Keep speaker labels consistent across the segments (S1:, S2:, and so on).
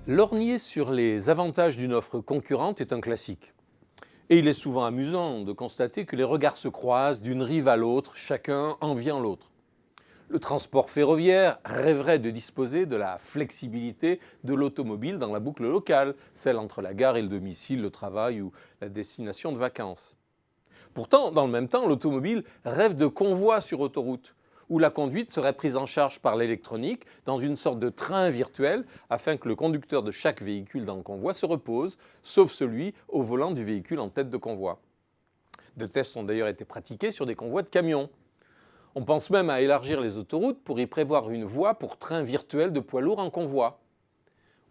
S1: Lorgner sur les avantages d'une offre concurrente est un classique. Et il est souvent amusant de constater que les regards se croisent d'une rive à l'autre, chacun enviant l'autre. Le transport ferroviaire rêverait de disposer de la flexibilité de l'automobile dans la boucle locale, celle entre la gare et le domicile, le travail ou la destination de vacances. Pourtant, dans le même temps, l'automobile rêve de convois sur autoroute, où la conduite serait prise en charge par l'électronique dans une sorte de train virtuel afin que le conducteur de chaque véhicule dans le convoi se repose, sauf celui au volant du véhicule en tête de convoi. Des tests ont d'ailleurs été pratiqués sur des convois de camions. On pense même à élargir les autoroutes pour y prévoir une voie pour train virtuel de poids lourds en convoi.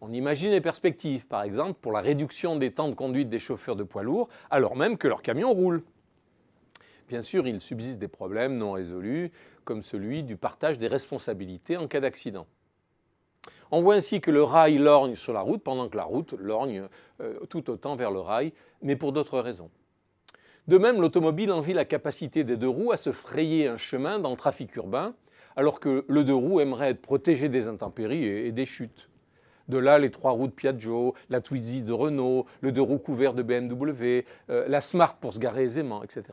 S1: On imagine les perspectives, par exemple, pour la réduction des temps de conduite des chauffeurs de poids lourds, alors même que leur camion roule. Bien sûr, il subsiste des problèmes non résolus, comme celui du partage des responsabilités en cas d'accident. On voit ainsi que le rail lorgne sur la route pendant que la route lorgne tout autant vers le rail, mais pour d'autres raisons. De même, l'automobile envie la capacité des deux roues à se frayer un chemin dans le trafic urbain, alors que le deux roues aimerait être protégé des intempéries et des chutes. De là, les trois roues de Piaggio, la Twizy de Renault, le deux roues couvert de BMW, la Smart pour se garer aisément, etc.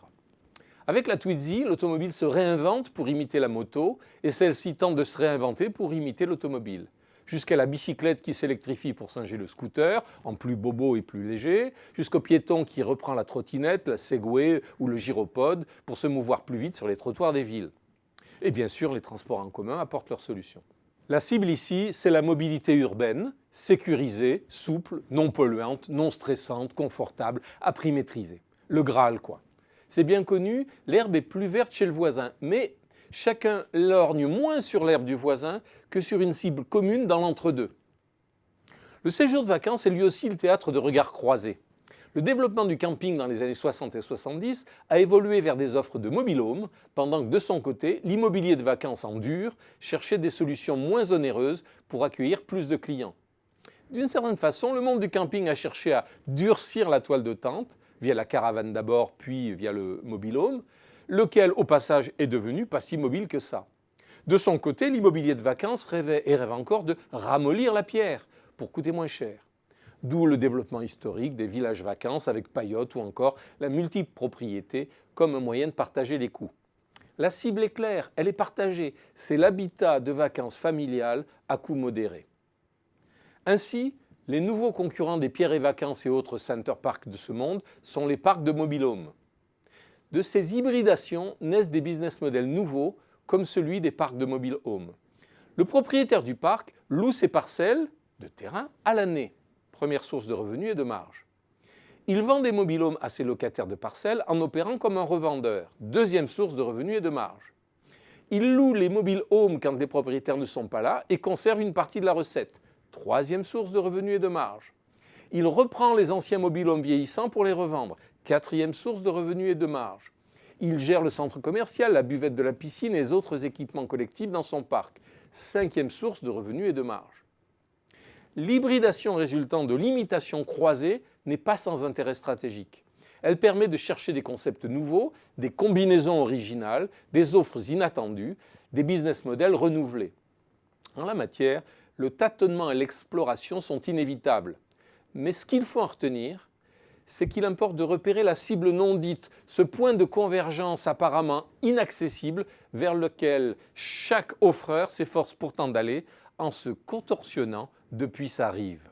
S1: Avec la Twizy, l'automobile se réinvente pour imiter la moto et celle-ci tente de se réinventer pour imiter l'automobile. Jusqu'à la bicyclette qui s'électrifie pour singer le scooter, en plus bobo et plus léger, jusqu'au piéton qui reprend la trottinette, la Segway ou le gyropode pour se mouvoir plus vite sur les trottoirs des villes. Et bien sûr, les transports en commun apportent leur solution. La cible ici, c'est la mobilité urbaine, sécurisée, souple, non polluante, non stressante, confortable, à prix maîtrisé. Le Graal, quoi. C'est bien connu, l'herbe est plus verte chez le voisin, mais chacun lorgne moins sur l'herbe du voisin que sur une cible commune dans l'entre-deux. Le séjour de vacances est lui aussi le théâtre de regards croisés. Le développement du camping dans les années 60 et 70 a évolué vers des offres de mobil-home, pendant que de son côté, l'immobilier de vacances en dur cherchait des solutions moins onéreuses pour accueillir plus de clients. D'une certaine façon, le monde du camping a cherché à durcir la toile de tente, via la caravane d'abord, puis via le mobil-home, lequel, au passage, est devenu pas si mobile que ça. De son côté, l'immobilier de vacances rêvait et rêve encore de ramollir la pierre pour coûter moins cher. D'où le développement historique des villages vacances avec paillotes ou encore la multipropriété comme un moyen de partager les coûts. La cible est claire, elle est partagée, c'est l'habitat de vacances familiales à coût modéré. Ainsi, les nouveaux concurrents des Pierre et Vacances et autres center parks de ce monde sont les parcs de mobil-home. De ces hybridations naissent des business models nouveaux, comme celui des parcs de mobile-home. Le propriétaire du parc loue ses parcelles de terrain à l'année, première source de revenus et de marge. Il vend des mobile-homes à ses locataires de parcelles en opérant comme un revendeur, deuxième source de revenus et de marge. Il loue les mobile-homes quand les propriétaires ne sont pas là et conserve une partie de la recette, troisième source de revenus et de marge. Il reprend les anciens mobil-homes vieillissants pour les revendre, quatrième source de revenus et de marge. Il gère le centre commercial, la buvette de la piscine et les autres équipements collectifs dans son parc, cinquième source de revenus et de marge. L'hybridation résultant de l'imitation croisée n'est pas sans intérêt stratégique. Elle permet de chercher des concepts nouveaux, des combinaisons originales, des offres inattendues, des business models renouvelés. En la matière, le tâtonnement et l'exploration sont inévitables. Mais ce qu'il faut en retenir, c'est qu'il importe de repérer la cible non dite, ce point de convergence apparemment inaccessible vers lequel chaque offreur s'efforce pourtant d'aller en se contorsionnant depuis sa rive.